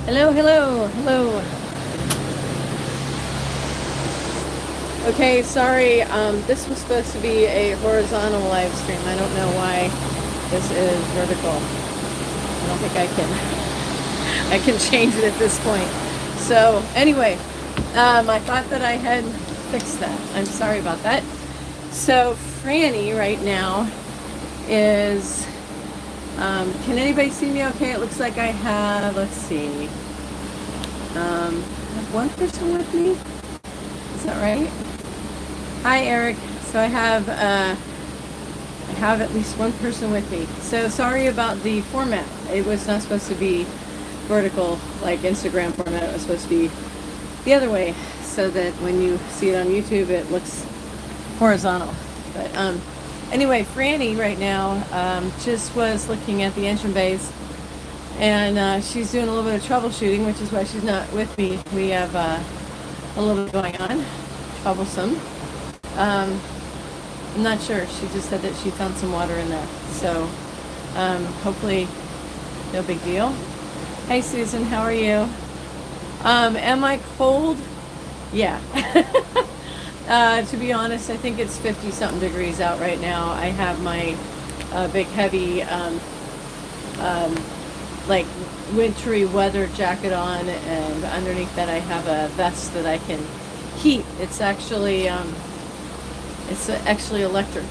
Hello, hello, hello. Okay, sorry. This was supposed to be a horizontal live stream. I don't know why this is vertical. I don't think I can change it at this point. So anyway, I thought that I had fixed that. I'm sorry about that. So Franny right now is, can anybody see me okay? It looks like I have, let's see, I have one person with me. Is that right? Hi, Eric. So I have at least one person with me. So sorry about the format. It was not supposed to be vertical like Instagram format. It was supposed to be the other way, so that when you see it on YouTube, it looks horizontal. But anyway, Franny right now just was looking at the engine bays, and she's doing a little bit of troubleshooting, which is why she's not with me. We have a little bit going on, troublesome. I'm not sure. She just said that she found some water in there. So hopefully no big deal. Hey Susan, how are you? Am I cold? Yeah. To be honest, I think it's 50 something degrees out right now. I have my big heavy like wintry weather jacket on, and underneath that I have a vest that I can heat. It's actually electric.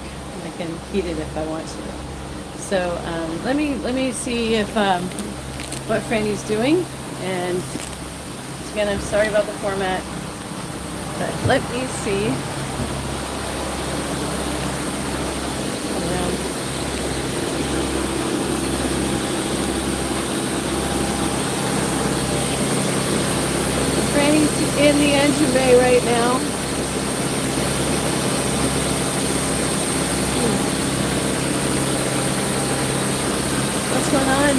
I can heat it if I want to. So let me see if what Franny's doing. And again, I'm sorry about the format, but let me see. Franny's in the engine bay right now. What's going on?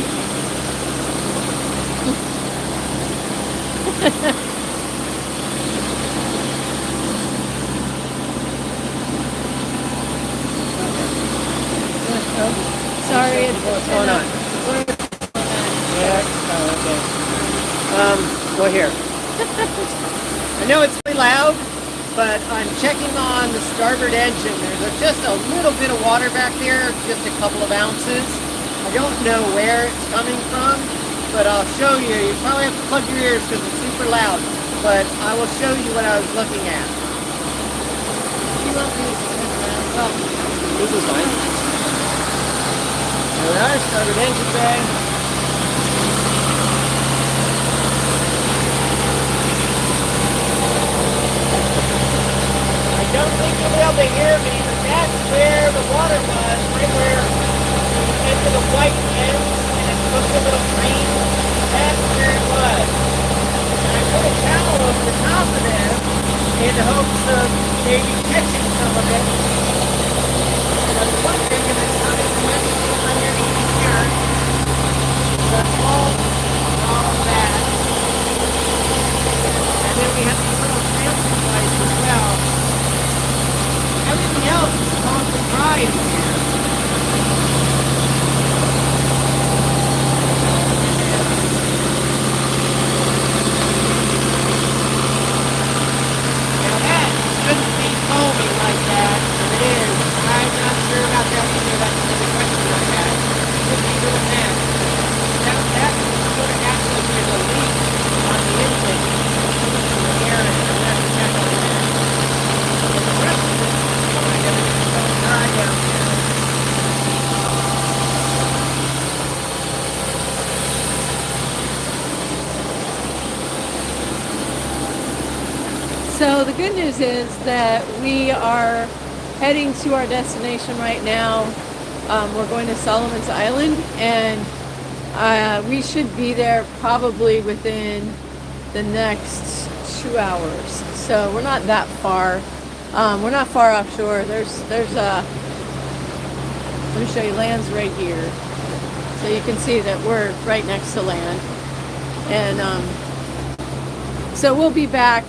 Sorry, what's going on? Yeah. Oh, okay. Well, here. I know it's really loud, but I'm checking on the starboard engine. There's just a little bit of water back there, just a couple of ounces. I don't know where it's coming from, but I'll show you. You probably have to plug your ears because it's super loud, but I will show you what I was looking at. Well, this is fine. There we are, starboard engine bay. I don't think you'll be able to hear me, but that's where the water was, right where into the white ends, and it looks a little green. That's where it was. And I put a towel over the top of them in the hopes of maybe catching some of it. And I was wondering if it's coming from anything underneath here. The salt and all of that. And then we have these little transfer pipes as well. Everything else is supposed to dry in here. Now that shouldn't be foaming like that, but it is. I'm not sure about that either. That's another question I had. Could be doing that. Now that sort of acts like there's a leak on the intake. From the air, and I'm going to have to check on that. But the rest of it, I got it so dry down here. So the good news is that we are heading to our destination right now. We're going to Solomon's Island, and we should be there probably within the next 2 hours. So we're not that far. We're not far offshore. There's let me show you, land's right here. So you can see that we're right next to land. And so we'll be back.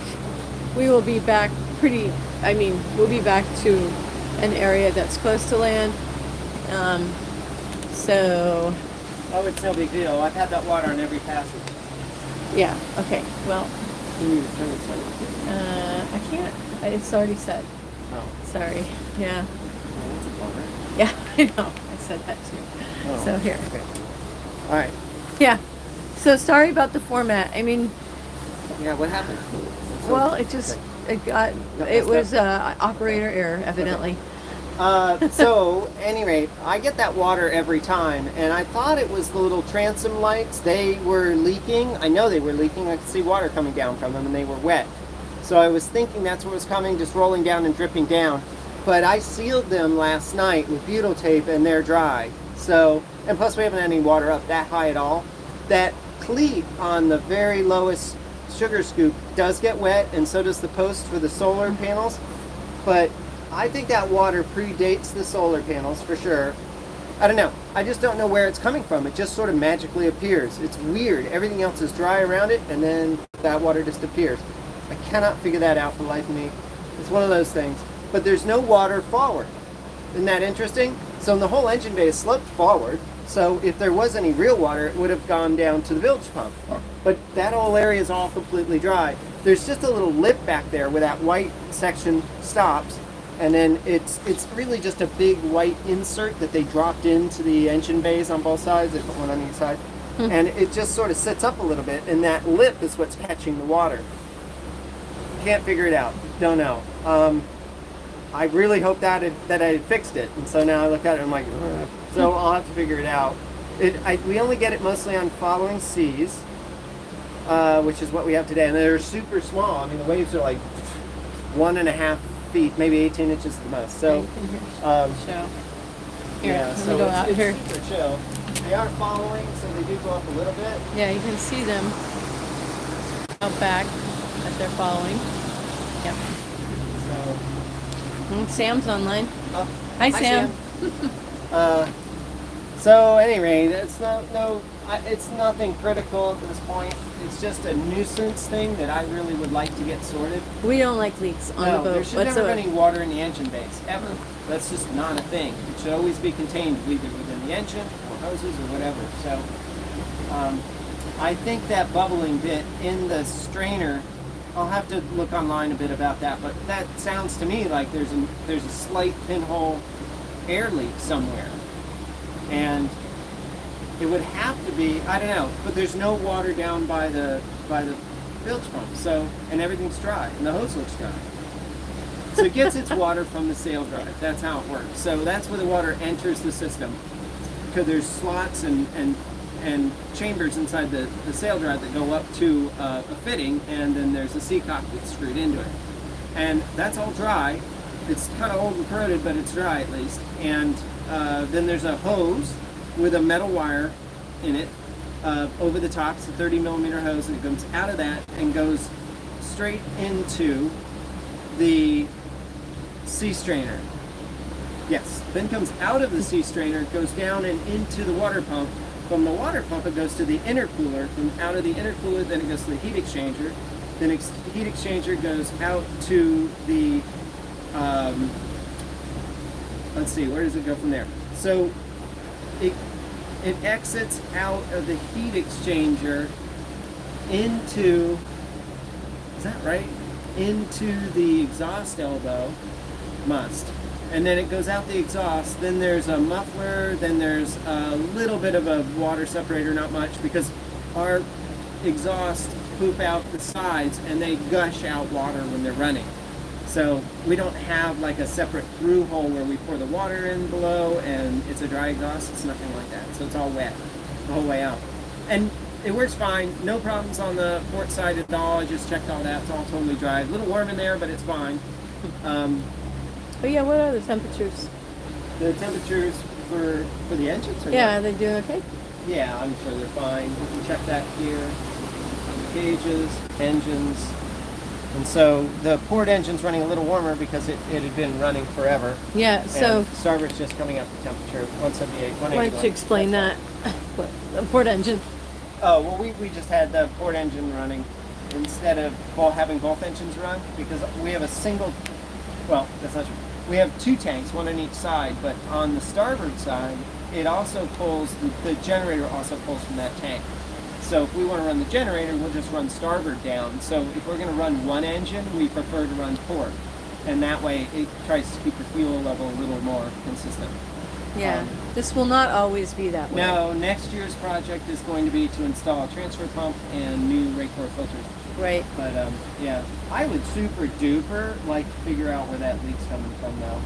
We will be back we'll be back to an area that's close to land. So Oh, it's no big deal. I've had that water on every passage. Yeah, okay, well, Can you turn it on? I can't, it's already set. Oh, Sorry, yeah. well, that's a bummer. Yeah, I know, I said that too. Oh, So here, okay. All right. yeah. So sorry about the format. I mean, Yeah, what happened? So- well, it just, it got, it was operator error, evidently. So, any rate, I get that water every time, and I thought it was the little transom lights. They were leaking. I know they were leaking. I could see water coming down from them, and they were wet. So I was thinking that's what was coming, just rolling down and dripping down. But I sealed them last night with butyl tape, and they're dry. So, and plus we haven't had any water up that high at all. That cleat on the very lowest sugar scoop does get wet, and so does the post for the solar panels. But I think that water predates the solar panels for sure. I don't know. I just don't know where it's coming from. It just sort of magically appears. It's weird. Everything else is dry around it, and then that water just appears. I cannot figure that out for the life of me. It's one of those things. But there's no water forward. Isn't that interesting? So the whole engine bay is sloped forward. So if there was any real water, it would have gone down to the bilge pump. But that whole area is all completely dry. There's just a little lip back there where that white section stops. And then it's really just a big white insert that they dropped into the engine bays on both sides. They put one on each side. And it just sort of sits up a little bit. And that lip is what's catching the water. Can't figure it out. Don't know. I really hope that I had fixed it. And so now I look at it and I'm like, ugh. So I'll have to figure it out. We only get it mostly on following seas, which is what we have today. And they're super small. I mean, the waves are like 1.5 feet, maybe 18 inches at the most. So, Show. Here, yeah, let me so go out it's here. super chill. They are following, so they do go up a little bit. Yeah, you can see them out back as they're following. Yep. So, Sam's online. oh, Hi, Sam. So anyway, it's it's nothing critical at this point. It's just a nuisance thing that I really would like to get sorted. We don't like leaks on the No, boat there should never whatsoever. be any water in the engine bays, ever. That's just not a thing. It should always be contained either within the engine or hoses or whatever. So I think that bubbling bit in the strainer, I'll have to look online a bit about that, but that sounds to me like there's a slight pinhole air leak somewhere. And it would have to be, I don't know, but there's no water down by the bilge pump, so, and everything's dry, and the hose looks dry. So it gets its water from the sail drive. That's how it works. So that's where the water enters the system, because there's slots and chambers inside the sail drive that go up to a fitting, and then there's a seacock that's screwed into it. And that's all dry. It's kind of old and corroded, but it's dry at least. And then there's a hose with a metal wire in it over the top. It's a 30 millimeter hose, and it comes out of that and goes straight into the sea strainer. Yes, then comes out of the sea strainer, goes down and into the water pump. From the water pump, it goes to the intercooler. From out of the intercooler, then it goes to the heat exchanger. Then heat exchanger goes out to the, let's see, where does it go from there? So it exits out of the heat exchanger into, is that right? Into the exhaust elbow, must. And then it goes out the exhaust, then there's a muffler, then there's a little bit of a water separator, not much, because our exhaust poop out the sides and they gush out water when they're running. So we don't have like a separate through hole where we pour the water in below and it's a dry exhaust. It's nothing like that. So it's all wet the whole way out. And it works fine. No problems on the port side at all. I just checked all that. It's all totally dry. A little warm in there, but it's fine. But yeah, what are the temperatures? The temperatures for the engines? Or Yeah, are what? they doing okay? Yeah, I'm sure they're fine. We can check that here. Gauges, engines. And so the port engine's running a little warmer because it had been running forever. Yeah, so And starboard's just coming up to temperature, 178, 181. why don't you explain that? What, the port engine? Oh, well, we just had the port engine running instead of having both engines run, because we have a single, well, that's not true. We have two tanks, one on each side, but on the starboard side, it also pulls, the generator also pulls from that tank. So if we want to run the generator, we'll just run starboard down. So if we're going to run one engine, we prefer to run port. And that way it tries to keep the fuel level a little more consistent. Yeah, this will not always be that way. No, next year's project is going to be to install a transfer pump and new rate core filters. Right. But yeah, I would super duper like to figure out where that leak's coming from though.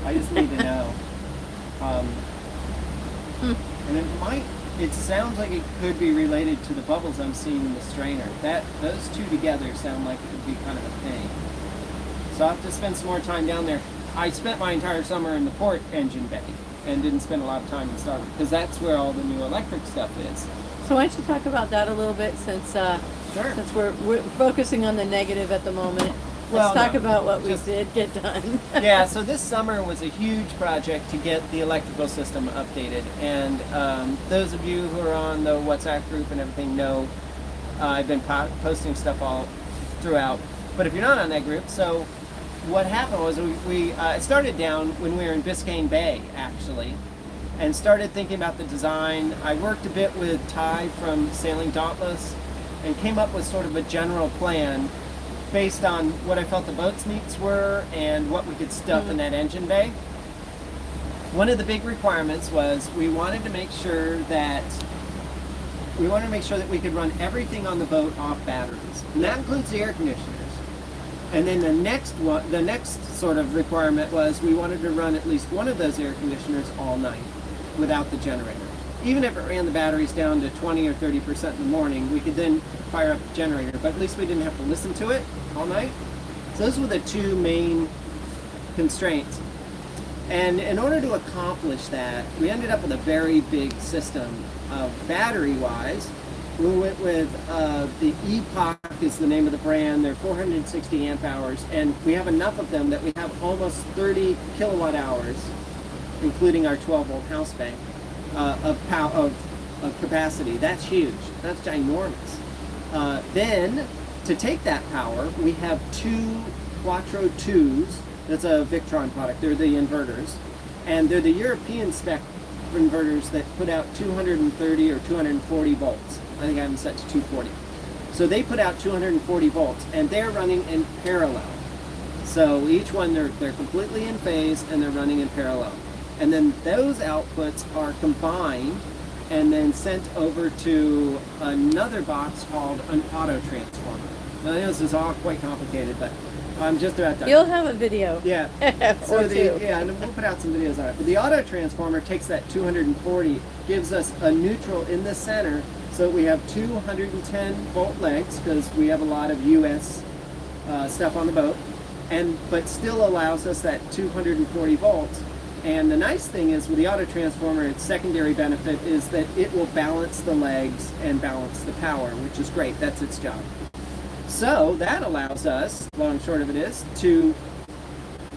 I just need to know. And it might, it sounds like it could be related to the bubbles I'm seeing in the strainer. Those two together sound like it would be kind of a thing. So I'll have to spend some more time down there. I spent my entire summer in the port engine bay and didn't spend a lot of time in starboard because that's where all the new electric stuff is. So why don't you talk about that a little bit since since we're focusing on the negative at the moment. Let's talk about what we did get done. Yeah, so this summer was a huge project to get the electrical system updated. And those of you who are on the WhatsApp group and everything know I've been posting stuff all throughout. But if you're not on that group, so what happened was we started down when we were in Biscayne Bay, actually, and started thinking about the design. I worked a bit with Ty from Sailing Dauntless and came up with sort of a general plan based on what I felt the boat's needs were and what we could stuff in that engine bay. One of the big requirements was we wanted to make sure that we could run everything on the boat off batteries, and that includes the air conditioners. And then the next sort of requirement was we wanted to run at least one of those air conditioners all night without the generator. Even if it ran the batteries down to 20 or 30% in the morning, we could then fire up the generator, but at least we didn't have to listen to it all night. So those were the two main constraints. And in order to accomplish that, we ended up with a very big system. Battery-wise, we went with the Epoch is the name of the brand. They're 460 amp hours, and we have enough of them that we have almost 30 kilowatt hours, including our 12-volt house bank, of capacity. That's huge. That's ginormous. Then, to take that power, we have two Quattro 2s. That's a Victron product. They're the inverters, and they're the European spec inverters that put out 230 or 240 volts. I think I have them set to 240. So they put out 240 volts, and they're running in parallel. So each one, they're completely in phase, and they're running in parallel. And then those outputs are combined and then sent over to another box called an auto transformer. Now, I know this is all quite complicated, but I'm just about done. You'll have a video. Yeah. And we'll put out some videos on it. But the auto transformer takes that 240, gives us a neutral in the center, so we have 210 volt legs because we have a lot of US stuff on the boat, but still allows us that 240 volts. And the nice thing is with the auto transformer, its secondary benefit is that it will balance the legs and balance the power, which is great. That's its job. So that allows us, long and short of it is, to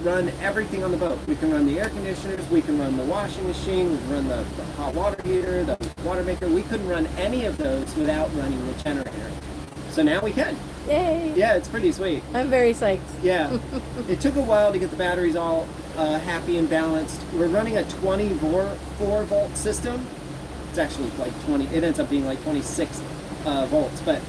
run everything on the boat. We can run the air conditioners, we can run the washing machine, we can run the hot water heater, the water maker. We couldn't run any of those without running the generator. So now we can. Yay! Yeah, it's pretty sweet. I'm very psyched. Yeah. It took a while to get the batteries all happy and balanced. We're running a 24 volt system. It's actually like 20, it ends up being like 26 volts, but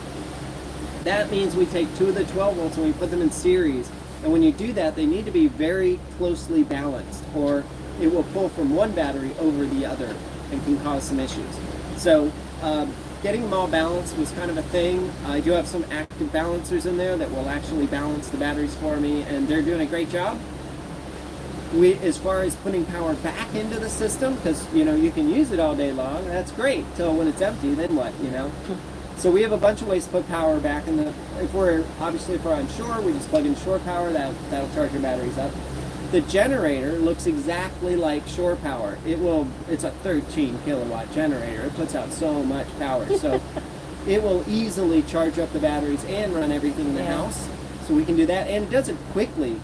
that means we take two of the 12 volts and we put them in series. And when you do that, they need to be very closely balanced, or it will pull from one battery over the other and can cause some issues. So getting them all balanced was kind of a thing. I do have some active balancers in there that will actually balance the batteries for me, and they're doing a great job. As far as putting power back into the system, because you can use it all day long, that's great. Till when it's empty, then what? So we have a bunch of ways to put power back in the. If we're on shore, we just plug in shore power. That'll charge your batteries up. The generator looks exactly like shore power. It's a 13 kilowatt generator. It puts out so much power. So it will easily charge up the batteries and run everything in the house. So we can do that, and it does it quickly.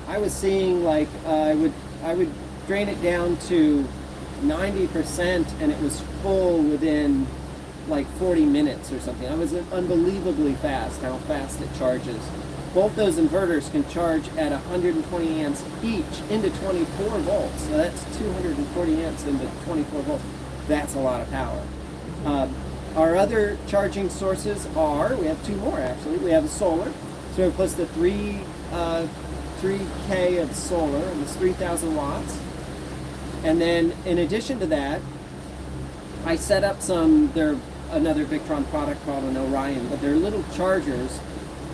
I was seeing I would drain it down to 90%, and it was full within like 40 minutes or something. I was unbelievably fast how fast it charges. Both those inverters can charge at 120 amps each into 24 volts. So that's 240 amps into 24 volts. That's a lot of power. Our other charging sources are, we have two more actually. We have a solar. So we plus the 3K of solar, and it's 3,000 watts. And then in addition to that, I set up they're another Victron product called an Orion, but they're little chargers,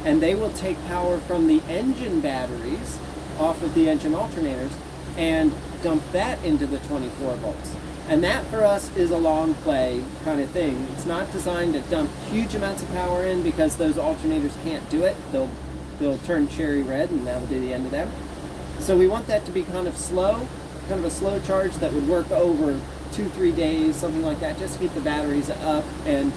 and they will take power from the engine batteries off of the engine alternators and dump that into the 24 volts. And that for us is a long play kind of thing. It's not designed to dump huge amounts of power in because those alternators can't do it. They'll turn cherry red and that'll be the end of them. So we want that to be kind of slow, kind of a slow charge that would work over 2-3 days, something like that, just to keep the batteries up and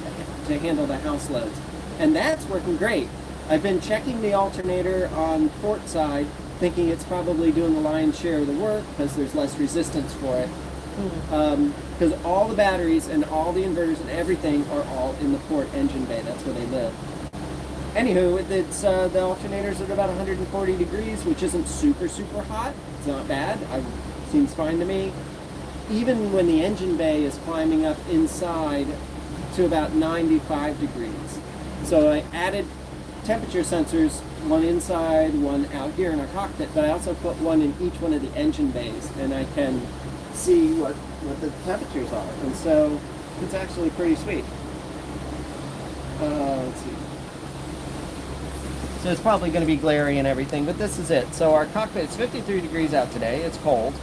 to handle the house loads. And that's working great. I've been checking the alternator on port side, thinking it's probably doing the lion's share of the work because there's less resistance for it. Because all the batteries and all the inverters and everything are all in the port engine bay. That's where they live. Anywho, it's the alternators at about 140 degrees, which isn't super hot. It's not bad. It seems fine to me. Even when the engine bay is climbing up inside to about 95 degrees. So I added temperature sensors, one inside, one out here in our cockpit, but I also put one in each one of the engine bays, and I can see what the temperatures are. And so it's actually pretty sweet. Let's see. So it's probably going to be glary and everything, but this is it. So our cockpit is 53 degrees out today. It's cold.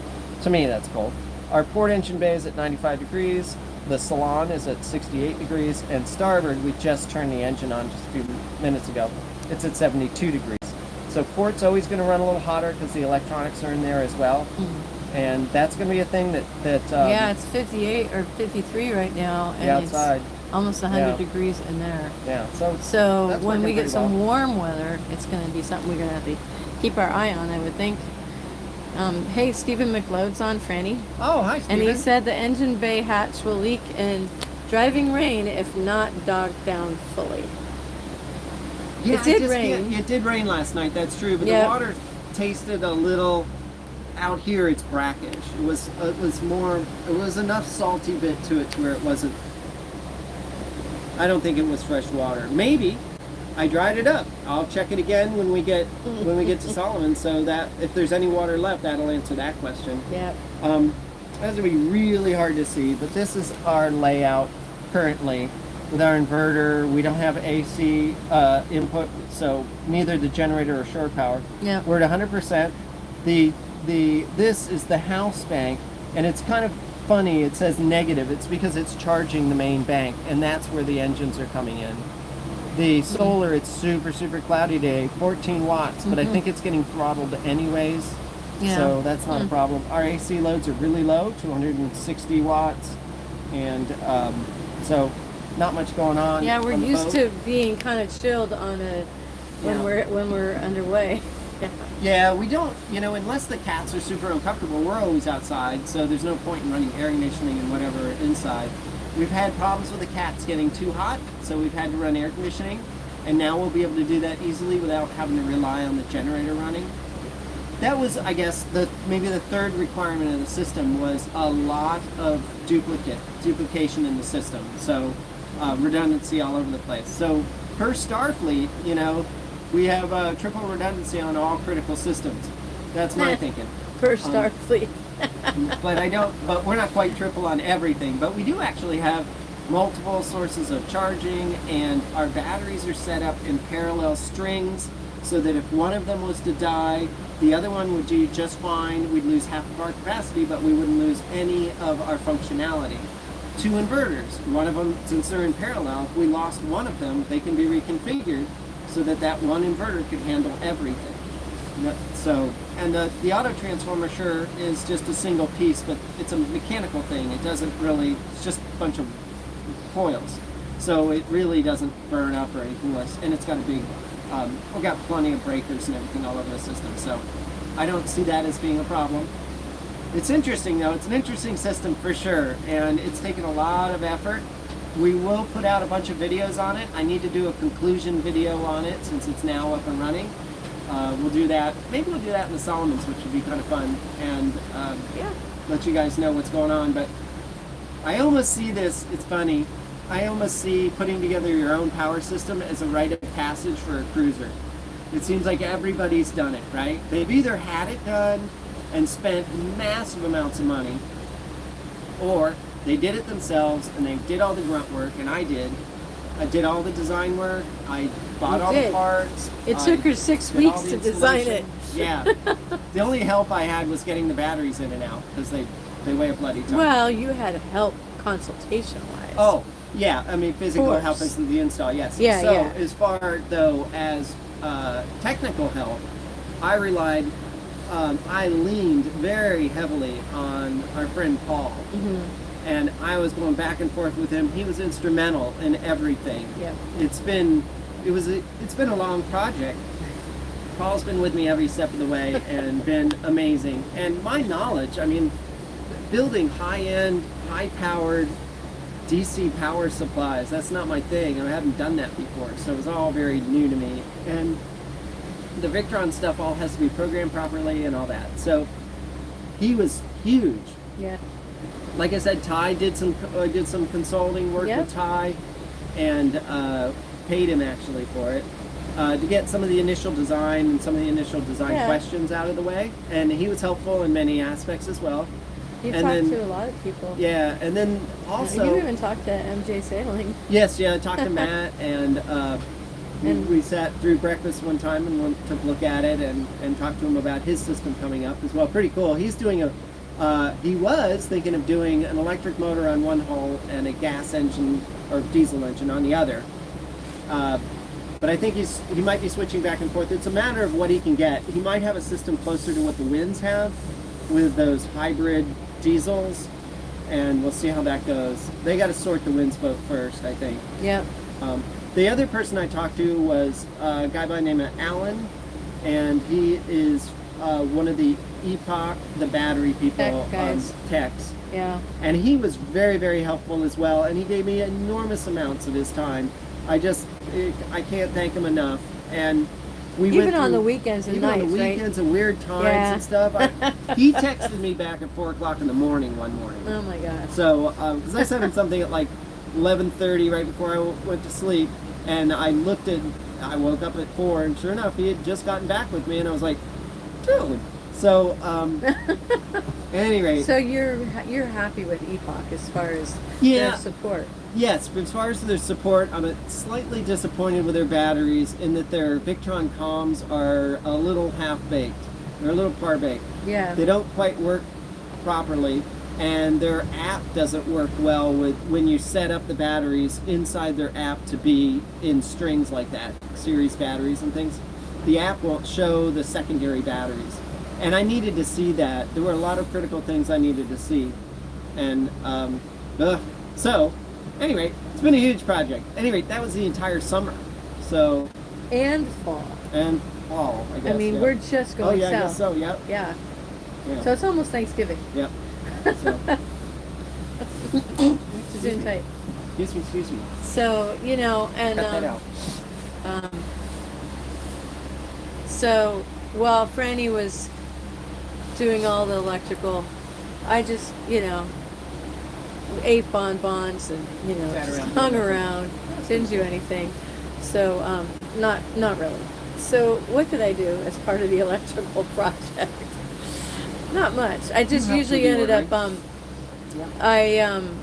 To me, that's cold. Our port engine bay is at 95 degrees. The salon is at 68 degrees. And starboard, we just turned the engine on just a few minutes ago. It's at 72 degrees. So port's always going to run a little hotter because the electronics are in there as well. And that's going to be a thing that yeah, it's 58 or 53 right now, and outside. It's almost 100 degrees in there. Yeah, So when we get some warm weather, it's going to be something we're going to have to keep our eye on, I would think. Hey, Stephen McLeod's on, Franny. Oh, hi, Stephen. And he said the engine bay hatch will leak in driving rain if not dogged down fully. Yeah, it did rain. It did rain last night, that's true, but the water tasted a little... Out here, it's brackish. It was enough salty bit to it to where it wasn't. I don't think it was fresh water. Maybe I dried it up. I'll check it again when we get to Solomon, so that if there's any water left, that'll answer that question. Yeah. That's gonna be really hard to see, but this is our layout currently with our inverter. We don't have AC input, so neither the generator or shore power. Yeah. We're at 100%. This is the house bank, and it's kind of funny. It says negative. It's because it's charging the main bank, and that's where the engines are coming in. The solar, it's super cloudy today, 14 watts, but I think it's getting throttled anyways. Yeah. So that's not a problem. Our AC loads are really low, 260 watts, and so not much going on. Yeah, we're used to being kind of chilled on a when we're underway. Yeah, we don't, unless the cats are super uncomfortable, we're always outside, so there's no point in running air conditioning and whatever inside. We've had problems with the cats getting too hot, so we've had to run air conditioning, and now we'll be able to do that easily without having to rely on the generator running. That was, I guess, maybe the third requirement of the system was a lot of duplication in the system, so redundancy all over the place. So per Starfleet, we have triple redundancy on all critical systems. That's my thinking. Per Starfleet. But we're not quite triple on everything. But we do actually have multiple sources of charging, and our batteries are set up in parallel strings so that if one of them was to die, the other one would do just fine. We'd lose half of our capacity, but we wouldn't lose any of our functionality. 2 inverters. One of them, since they're in parallel, if we lost one of them, they can be reconfigured so that one inverter could handle everything. So, and the auto transformer, sure, is just a single piece, but it's a mechanical thing. It doesn't really, it's just a bunch of coils. So it really doesn't burn up or anything less. And it's got a big, we've got plenty of breakers and everything all over the system. So I don't see that as being a problem. It's interesting though, it's an interesting system for sure. And it's taken a lot of effort. We will put out a bunch of videos on it. I need to do a conclusion video on it since it's now up and running. We'll do that. Maybe we'll do that in the Solomons, which would be kind of fun, and let you guys know what's going on. But I almost see this, it's funny, I almost see putting together your own power system as a rite of passage for a cruiser. It seems like everybody's done it, right? They've either had it done and spent massive amounts of money, or they did it themselves and they did all the grunt work, and I did. I did all the design work. I bought You all did. the parts. It took her 6 did all weeks the to design it. installation. Yeah. The only help I had was getting the batteries in and out because they weigh a bloody ton. Well, you had help consultation-wise. Oh, yeah. I mean, physical course. help is the install, yes. Yeah, so, yeah. as far, though, as technical help, I relied, I leaned very heavily on our friend Paul. And I was going back and forth with him. He was instrumental in everything. Yep. It's been a long project. Paul's been with me every step of the way and been amazing. And my knowledge, I mean, building high-end, high-powered DC power supplies, that's not my thing. I haven't done that before, so it was all very new to me. And the Victron stuff all has to be programmed properly and all that. So he was huge. Yeah. Like I said, Ty did some consulting work Yep. with Ty, and paid him actually for it to get some of the initial design and some of the initial design Yeah. questions out of the way. And he was helpful in many aspects as well. You And talked then- to a lot of people. Yeah, and then also You even talked to MJ Sailing. yes, yeah, I talked to Matt, and And- we sat through breakfast one time and took a look at it and talked to him about his system coming up as well. Pretty cool. He's doing he was thinking of doing an electric motor on one hull and a gas engine or diesel engine on the other. But I think he might be switching back and forth. It's a matter of what he can get. He might have a system closer to what the Winds have with those hybrid diesels, and we'll see how that goes. They got to sort the Winds boat first, I think. Yep. The other person I talked to was a guy by the name of Alan, and he is one of the Epoch, the battery people, Tech guys. techs. Yeah. And he was very, very helpful as well, and he gave me enormous amounts of his time. I can't thank him enough. And we Even went on through- the weekends and even nights, on the right? weekends and weird times Yeah. and stuff. He texted me back at 4 o'clock in the morning one morning. Oh my gosh. So, because I sent him something at like 11:30 right before I went to sleep, and I woke up at 4, and sure enough, he had just gotten back with me, and I was like, dude. So, at any rate, So you're happy with Epoch as far as Yeah. their support? yes, but as far as their support, I'm slightly disappointed with their batteries in that their Victron comms are a little half-baked. They're a little par-baked. Yeah. They don't quite work properly, and their app doesn't work well with when you set up the batteries inside their app to be in strings like that, series batteries and things. The app won't show the secondary batteries, and I needed to see that. There were a lot of critical things I needed to see, and so anyway, it's been a huge project. Anyway, that was the entire summer, so And fall. and fall. I guess. I mean, yeah. we're just Oh going yeah, I south. guess so. Yep. Yeah. Yeah. So it's almost Thanksgiving. Yep. So, Which is in tight. excuse me. So, and Cut that out. So while Franny was doing all the electrical, I just, ate bonbons and, Sat just around hung doing nothing. around, didn't do anything. So, not really. So what did I do as part of the electrical project? Not much. I just have to usually be ended up, ordering.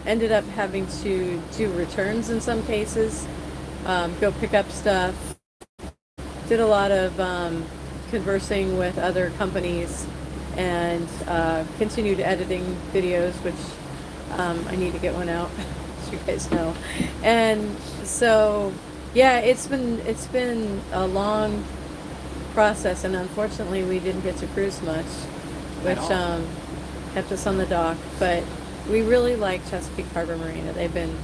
ended up having to do returns in some cases, go pick up stuff. Did a lot of conversing with other companies, and continued editing videos, which I need to get one out, as you guys know. And so, yeah, it's been a long process, and unfortunately, we didn't get to cruise much, which At all. kept us on the dock. But we really like Chesapeake Harbor Marina. They've been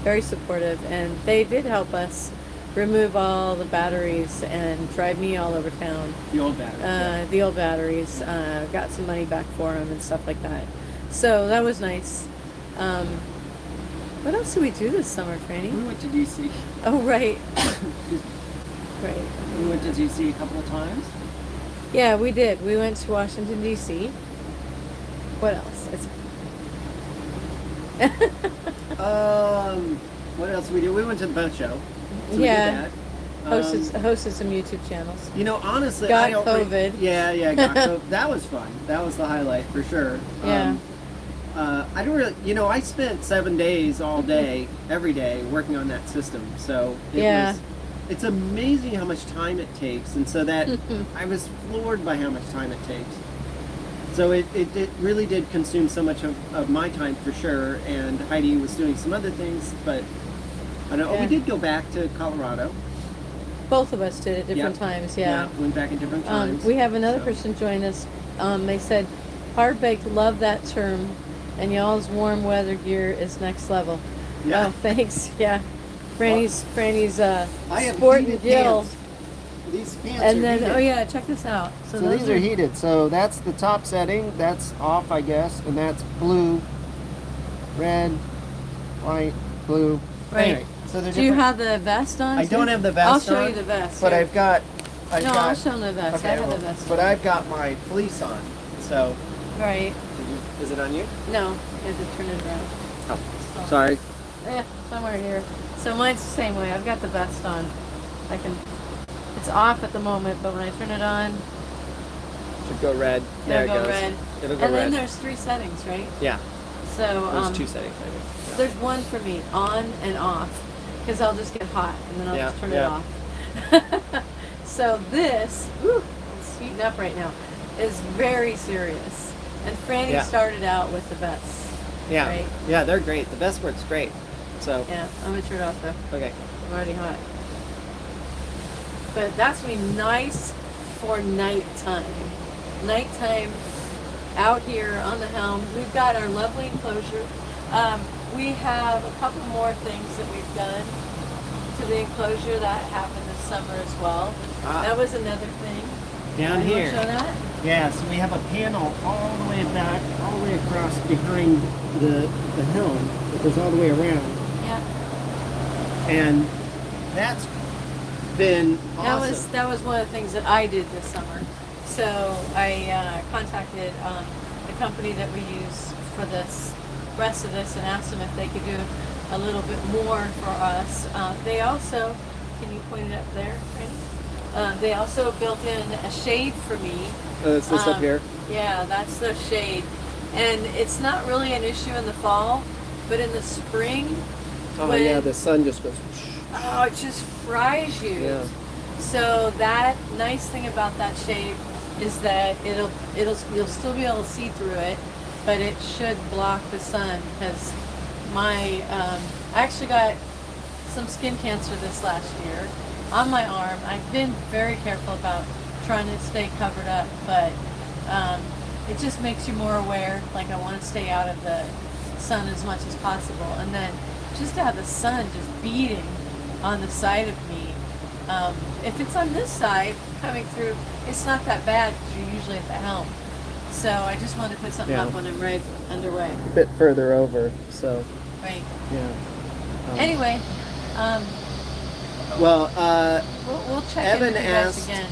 very supportive, and they did help us remove all the batteries and drive me all over town. The old battery. The old batteries, got some money back for them and stuff like that. So that was nice. What else did we do this summer, Franny? We went to DC. Oh, right. Right. We went to DC a couple of times. Yeah, we did. We went to Washington, D.C. What else? what else we do? We went to the boat show. So Yeah. we did that. Hosted some YouTube channels. You know, honestly, Got I don't COVID. Yeah, got COVID. That was fun. That was the highlight for sure. Yeah. I don't really, you know, I spent 7 days all day, every day, working on that system. So it's amazing how much time it takes, and so that I was floored by how much time it takes. So it really did consume so much of my time for sure, and Heidi was doing some other things, but I don't know. We did go back to Colorado. Both of us did at different times, yeah. Went back at different times. We have another person join us. They said, hard baked, love that term, and y'all's warm weather gear is next level. Yeah. Oh, thanks. Yeah. Franny's I have sport and heated gill. pants. These pants And are then, heated. oh yeah, check this out. So these are heated. So that's the top setting. That's off, I guess, and that's blue, red, white, blue. Right. Anyway, so they're Do you different. have the vest on? I too? don't have the vest I'll show on, you the vest. But here. I've got. I'll show them the vest. I have well, the vest. but I've got my fleece on. So Right. is it on you? No, you have to turn it around. Oh, sorry. Yeah, somewhere here. So mine's the same way. I've got the vest on. It's off at the moment, but when I turn it on, Should go red. There it it'll go goes. red. It'll go And red. then there's 3 settings, right? Yeah. So There's 2 settings. I think. there's one for me, on and off, because I'll just get hot and then I'll just turn it yeah. off. So this, it's heating up right now, is very serious. And Franny started out with the vests. Yeah. Right? Yeah, they're great. The vest works great. So. Yeah, I'm gonna turn it off though. Okay. I'm already hot. But that's gonna be nice for nighttime. Nighttime out here on the helm. We've got our lovely enclosure. We have a couple more things that we've done to the enclosure that happened this summer as well. That was another thing. Down You wanna here. show that? Yeah, so we have a panel all the way back, all the way across behind the helm. It goes all the way around. Yeah. And that's been awesome. That was one of the things that I did this summer. So I contacted the company that we use for this rest of this and asked them if they could do a little bit more for us. They also, can you point it up there, Randy? They also built in a shade for me. Oh, is this up here? Yeah, that's the shade. And it's not really an issue in the fall, but in the spring, Oh when- yeah, the sun just goes. oh, it just fries you. Yeah. So that nice thing about that shade is that you'll still be able to see through it, but it should block the sun because I actually got some skin cancer this last year on my arm. I've been very careful about trying to stay covered up, but it just makes you more aware. Like I want to stay out of the sun as much as possible, and then just to have the sun just beating on the side of me. If it's on this side coming through, it's not that bad because you're usually at the helm. So I just wanted to put something up when I'm right underway. A bit further over, so Right. yeah. Anyway, Well, we'll check Evan in with you guys asked- again.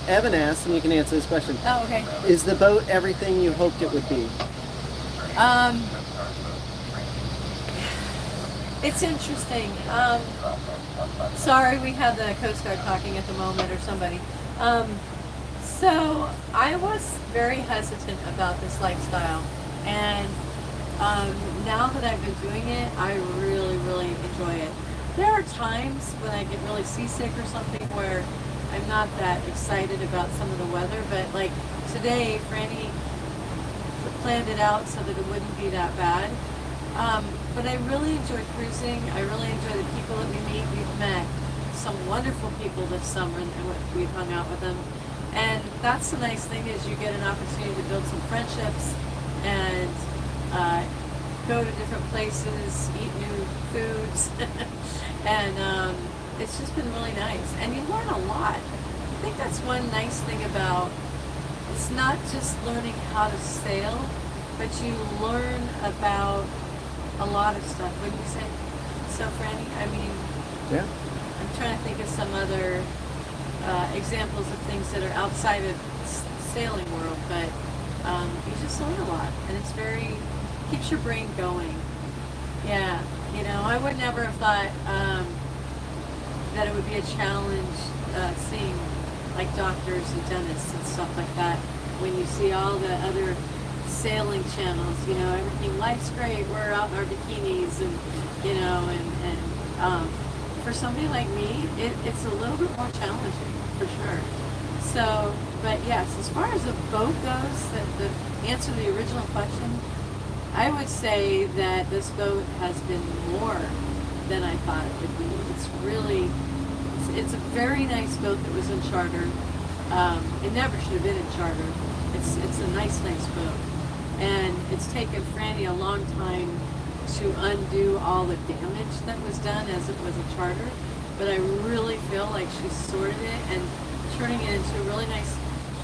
Evan asked, and you can answer this question: Oh, okay. is the boat everything you hoped it would be? It's interesting. Sorry, we have the Coast Guard talking at the moment, or somebody. So I was very hesitant about this lifestyle, and now that I've been doing it, I really, really enjoy it. There are times when I get really seasick or something where I'm not that excited about some of the weather, but like today, Franny planned it out so that it wouldn't be that bad. But I really enjoy cruising. I really enjoy the people that we meet. We've met some wonderful people this summer, and we've hung out with them. And that's the nice thing is you get an opportunity to build some friendships and go to different places, eat new foods, and it's just been really nice. And you learn a lot. I think that's one nice thing about it's not just learning how to sail, but you learn about a lot of stuff. Wouldn't you say? So, Franny, I mean, Yeah. I'm trying to think of some other examples of things that are outside of sailing world, but you just learn a lot, and it's keeps your brain going. Yeah. You know, I would never have thought that it would be a challenge seeing like doctors and dentists and stuff like that. When you see all the other sailing channels, you know, everything, life's great, we're out in our bikinis and, you know, and for somebody like me, it's a little bit more challenging, for sure. So, but yes, as far as a boat goes, the answer to the original question, I would say that this boat has been more than I thought it would be. It's really, it's a very nice boat that was in charter. It never should have been in charter. It's a nice boat. And it's taken Franny a long time to undo all the damage that was done as it was a charter. But I really feel like she's sorted it and turning it into a really nice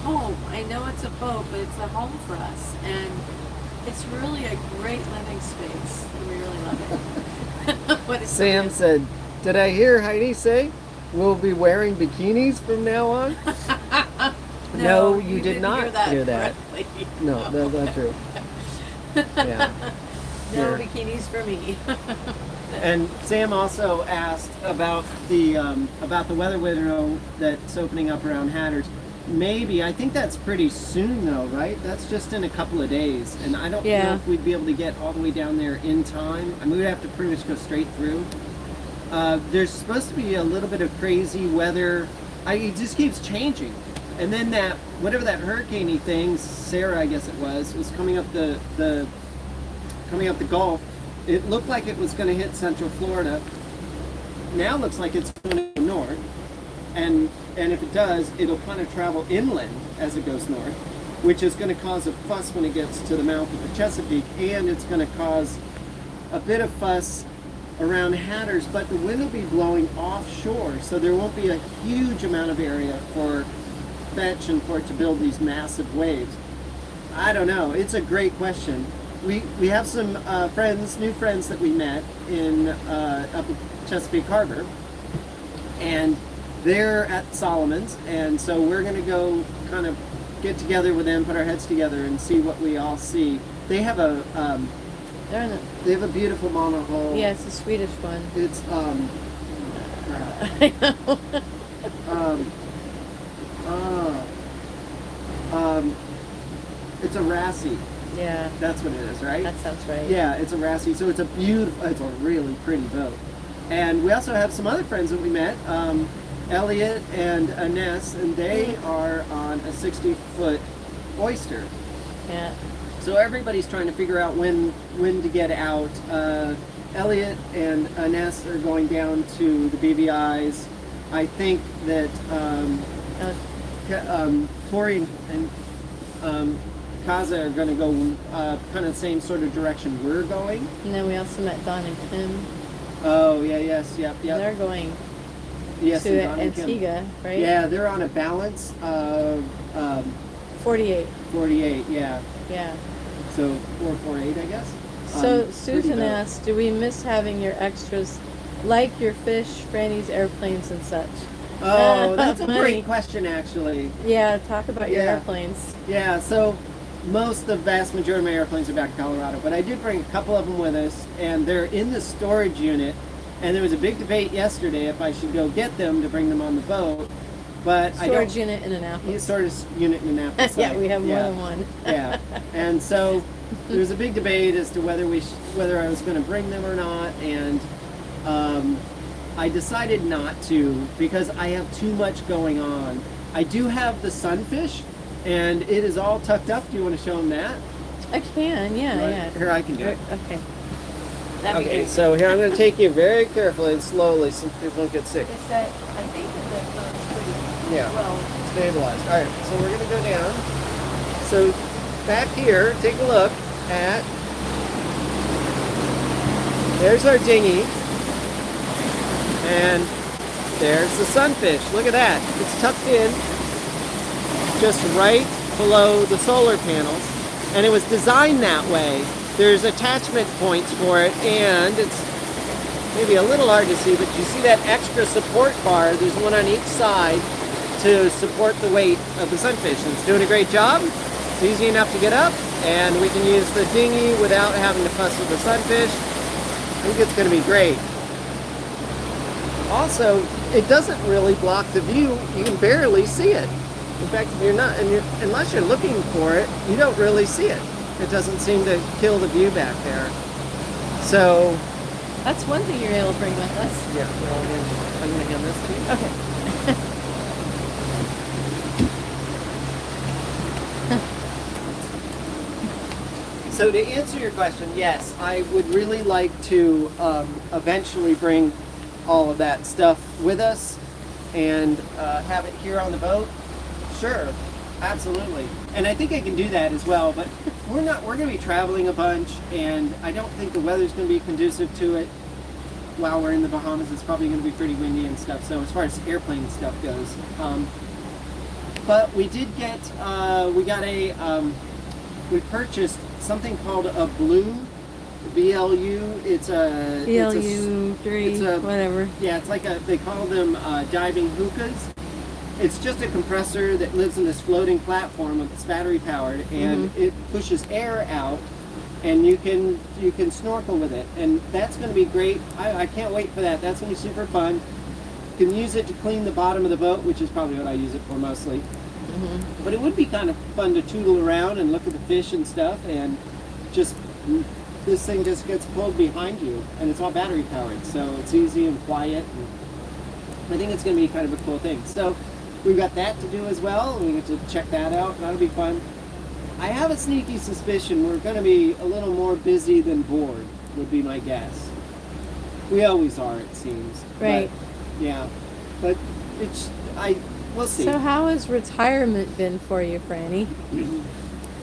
home. I know it's a boat, but it's a home for us. And it's really a great living space. And we really love it. What is Sam said, "Did I hear Heidi say we'll be wearing bikinis from now on?" No, you did not hear that. correctly. No, that's not true. Yeah. No Here. bikinis for me. And Sam also asked about the weather window that's opening up around Hatters. Maybe, I think that's pretty soon though, right? That's just in a couple of days, and I don't know Yeah. if we'd be able to get all the way down there in time. I mean, we'd have to pretty much go straight through. There's supposed to be a little bit of crazy weather. It just keeps changing. And then that, whatever that hurricane-y thing, Sarah, I guess it was coming up the Gulf. It looked like it was going to hit Central Florida. Now it looks like it's going to go north. And if it does, it'll kind of travel inland as it goes north, which is going to cause a fuss when it gets to the mouth of the Chesapeake, and it's going to cause a bit of fuss around Hatters, but the wind will be blowing offshore, so there won't be a huge amount of area for fetch and for it to build these massive waves. I don't know. It's a great question. We have some new friends that we met in up at Chesapeake Harbor, and they're at Solomon's, and so we're going to go kind of get together with them, put our heads together, and see what we all see. They have a they have a beautiful monohull. Yeah, it's a Swedish one. It's I know. it's a Rassi. Yeah, That's what it is, right? that sounds right. Yeah, it's a Rassi. So it's a really pretty boat. And we also have some other friends that we met, Elliot and Ines, and they are on a 60-foot oyster. Yeah. So everybody's trying to figure out when to get out. Elliot and Ines are going down to the BVIs. I think that Tori and Kaza are going to go kind of the same sort of direction we're going. And then we also met Don and Kim. Oh, yeah, yes, yep. They're going Yes, to and Don and Kim. Antigua, right? Yeah, they're on a balance of 48. 48, yeah. Yeah. So 448, I guess. So Susan asked, do we miss having your extras like your fish, Franny's airplanes and such? Oh, that's a Funny. great question, actually. Yeah, talk about your Yeah. airplanes. Yeah, so the vast majority of my airplanes are back in Colorado, but I did bring a couple of them with us, and they're in the storage unit. And there was a big debate yesterday if I should go get them to bring them on the boat, but Storage unit in Annapolis. Storage unit in Annapolis. Yeah, we have more than one. Yeah, and so there was a big debate as to whether I was going to bring them or not, and I decided not to because I have too much going on. I do have the sunfish, and it is all tucked up. Do you want to show them that? I can, yeah, Right. yeah. Here, I can do it. Okay. That'd be Okay, great. so here I'm going to take you very carefully and slowly so people don't get sick. It's that, I think that that's pretty Yeah. well. Stabilized. All right, so we're going to go down. So back here, take a look at, there's our dinghy, and there's the sunfish. Look at that. It's tucked in just right below the solar panels, and it was designed that way. There's attachment points for it, and it's maybe a little hard to see, but you see that extra support bar? There's one on each side to support the weight of the sunfish, and it's doing a great job. It's easy enough to get up, and we can use the dinghy without having to fuss with the sunfish. think it's going to be great. Also, it doesn't really block the view. You can barely see it. In fact, if you're not, unless you're looking for it, you don't really see it. It doesn't seem to kill the view back there. So, That's one thing you're able to bring with us. yeah, well, I'm going to hand this to you. Okay. So to answer your question, yes, I would really like to eventually bring all of that stuff with us and have it here on the boat. Sure, absolutely. And I think I can do that as well, but we're going to be traveling a bunch, and I don't think the weather's going to be conducive to it. While we're in the Bahamas, it's probably going to be pretty windy and stuff, so as far as airplane stuff goes. But we did get, we purchased something called a blue, BLU. It's a BLU3, whatever. Yeah, it's like they call them diving hookahs. It's just a compressor that lives in this floating platform that's battery powered, and it pushes air out, and you can snorkel with it, and that's going to be great. I can't wait for that. That's going to be super fun. You can use it to clean the bottom of the boat, which is probably what I use it for mostly. But it would be kind of fun to tootle around and look at the fish and stuff, and just this thing just gets pulled behind you, and it's all battery powered, so it's easy and quiet. And I think it's going to be kind of a cool thing. So we've got that to do as well, and we get to check that out. That'll be fun. I have a sneaky suspicion we're going to be a little more busy than bored, would be my guess. We always are, it seems. Right. But, yeah. But we'll see. So how has retirement been for you, Franny?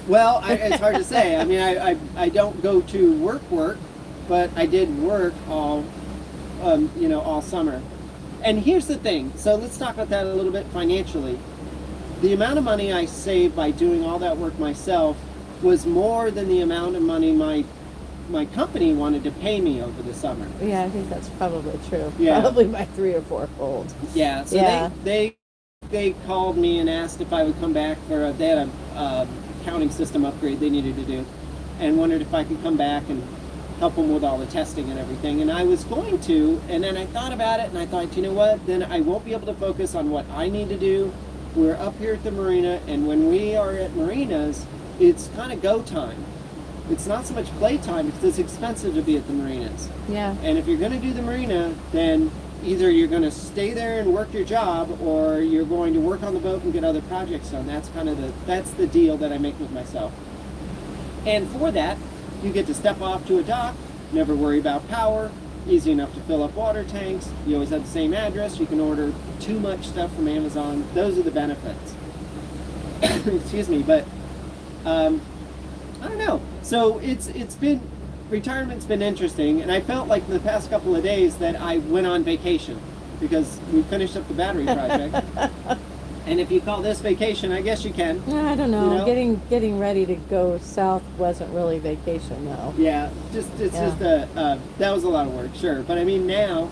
Well, it's hard to say. I mean, I don't go to work, but I did work all summer. And here's the thing. So let's talk about that a little bit financially. The amount of money I saved by doing all that work myself was more than the amount of money my company wanted to pay me over the summer. Yeah, I think that's probably true. Yeah. Probably by 3 or 4-fold. Yeah. So Yeah. they called me and asked if I would come back they had a accounting system upgrade they needed to do, and wondered if I could come back and help them with all the testing and everything. And I was going to, and then I thought about it, and I thought, you know what? Then I won't be able to focus on what I need to do. We're up here at the marina, and when we are at marinas, it's kind of go time. It's not so much play time because it's expensive to be at the marinas. Yeah. And if you're going to do the marina, then either you're going to stay there and work your job, or you're going to work on the boat and get other projects done. That's that's the deal that I make with myself. And for that, you get to step off to a dock, never worry about power, easy enough to fill up water tanks. You always have the same address. You can order too much stuff from Amazon. Those are the benefits. Excuse me, but I don't know. So retirement's been interesting, and I felt like the past couple of days that I went on vacation because we finished up the battery project. And if you call this vacation, I guess you can. I don't know. You know? Getting ready to go south wasn't really vacation, though. Yeah, that was a lot of work, sure. But I mean, now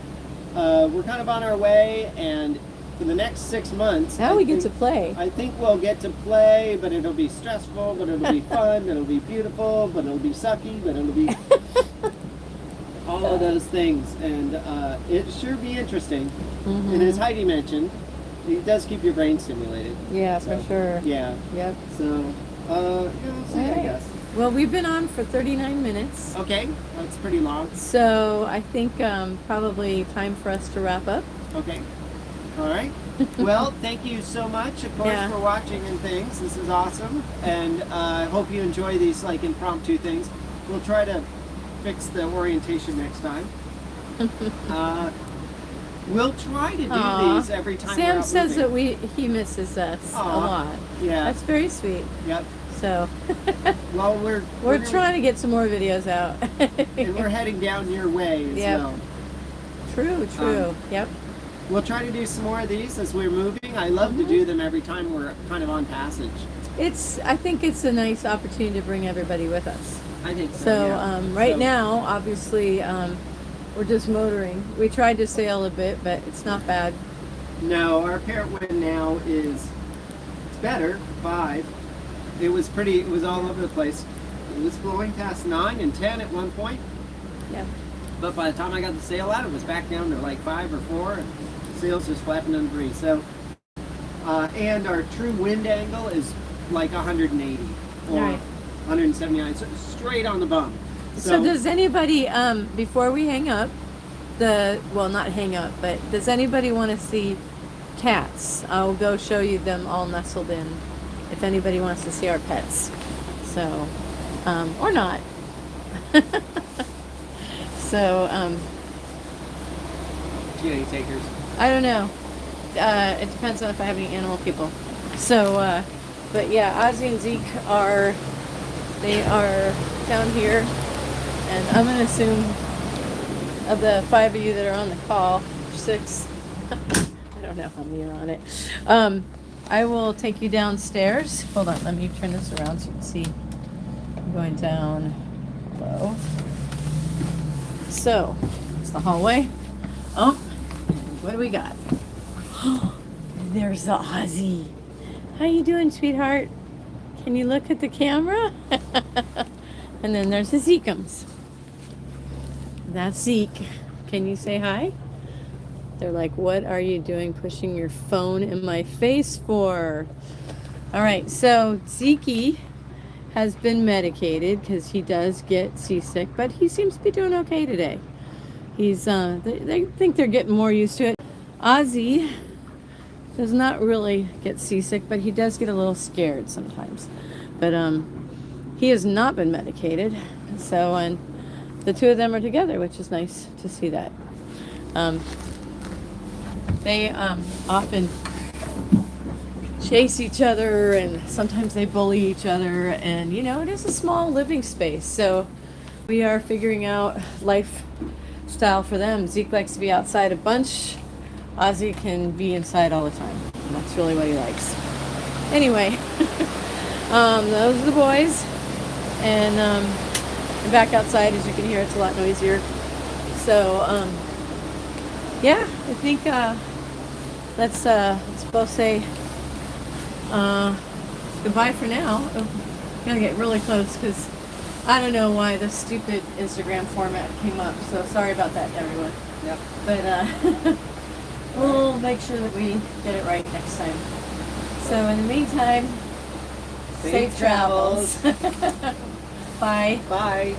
we're kind of on our way, and for the next 6 months, Now we get to play. I think we'll get to play, but it'll be stressful, but it'll be fun, it'll be beautiful, but it'll be sucky, but it'll be all of those things, and it sure be interesting. And as Heidi mentioned, it does keep your brain stimulated. Yeah, So, for sure. Yeah. Yep. So, we'll see, I Alright. guess. Well, we've been on for 39 minutes. Okay, that's pretty long. So I think probably time for us to wrap up. Okay. All right. Well, thank you so much, of course, Yeah. for watching and things. This is awesome, and I hope you enjoy these like impromptu things. We'll try to fix the orientation next time. We'll try to do Aw. these every time. we're Sam out says moving. that he misses us a Aw. lot. Yeah. That's very sweet. Yep. So Well, we're trying to get some more videos out. and we're heading down your way as Yep. well. True. Yep. We'll try to do some more of these as we're moving. I love to do them every time we're kind of on passage. I think it's a nice opportunity to bring everybody with us. I think so. So yeah. right So- now, obviously, we're just motoring. We tried to sail a bit, but it's not bad. No, our apparent wind now is better, 5. It was all over the place. It was blowing past 9 and 10 at one point. Yeah. But by the time I got the sail out, it was back down to like 5 or 4, and the sail's just flapping in the breeze. So, and our true wind angle is like 180 or Right. 179, so straight on the bum. So does anybody, before we hang up, well, not hang up, but does anybody want to see cats? I'll go show you them all nestled in if anybody wants to see our pets. So, or not. So, Do you have any takers? I don't know. It depends on if I have any animal people. So, but yeah, Ozzy and Zeke are down here, and I'm gonna assume of the 5 of you that are on the call, 6, I don't know how many are on it. I will take you downstairs. Hold on, let me turn this around so you can see. I'm going down low. So, it's the hallway. Oh, what do we got? There's the Ozzy. How you doing, sweetheart? Can you look at the camera? And then there's the Zeke'ums. That's Zeke. Can you say hi? They're like, what are you doing pushing your phone in my face for? All right, so Zeke has been medicated because he does get seasick, but he seems to be doing okay today. He's, they think they're getting more used to it. Ozzy does not really get seasick, but he does get a little scared sometimes. But he has not been medicated, so, and the two of them are together, which is nice to see that. They often chase each other, and sometimes they bully each other, and you know, it is a small living space, so we are figuring out lifestyle for them. Zeke likes to be outside a bunch. Ozzy can be inside all the time, and that's really what he likes. Anyway, those are the boys, and back outside, as you can hear, it's a lot noisier. So yeah, I think let's both say goodbye for now. I'm gonna get really close because I don't know why the stupid Instagram format came up, so sorry about that, everyone. Yep. But we'll make sure that we get it right next time. So in the meantime, safe travels. Bye. Bye.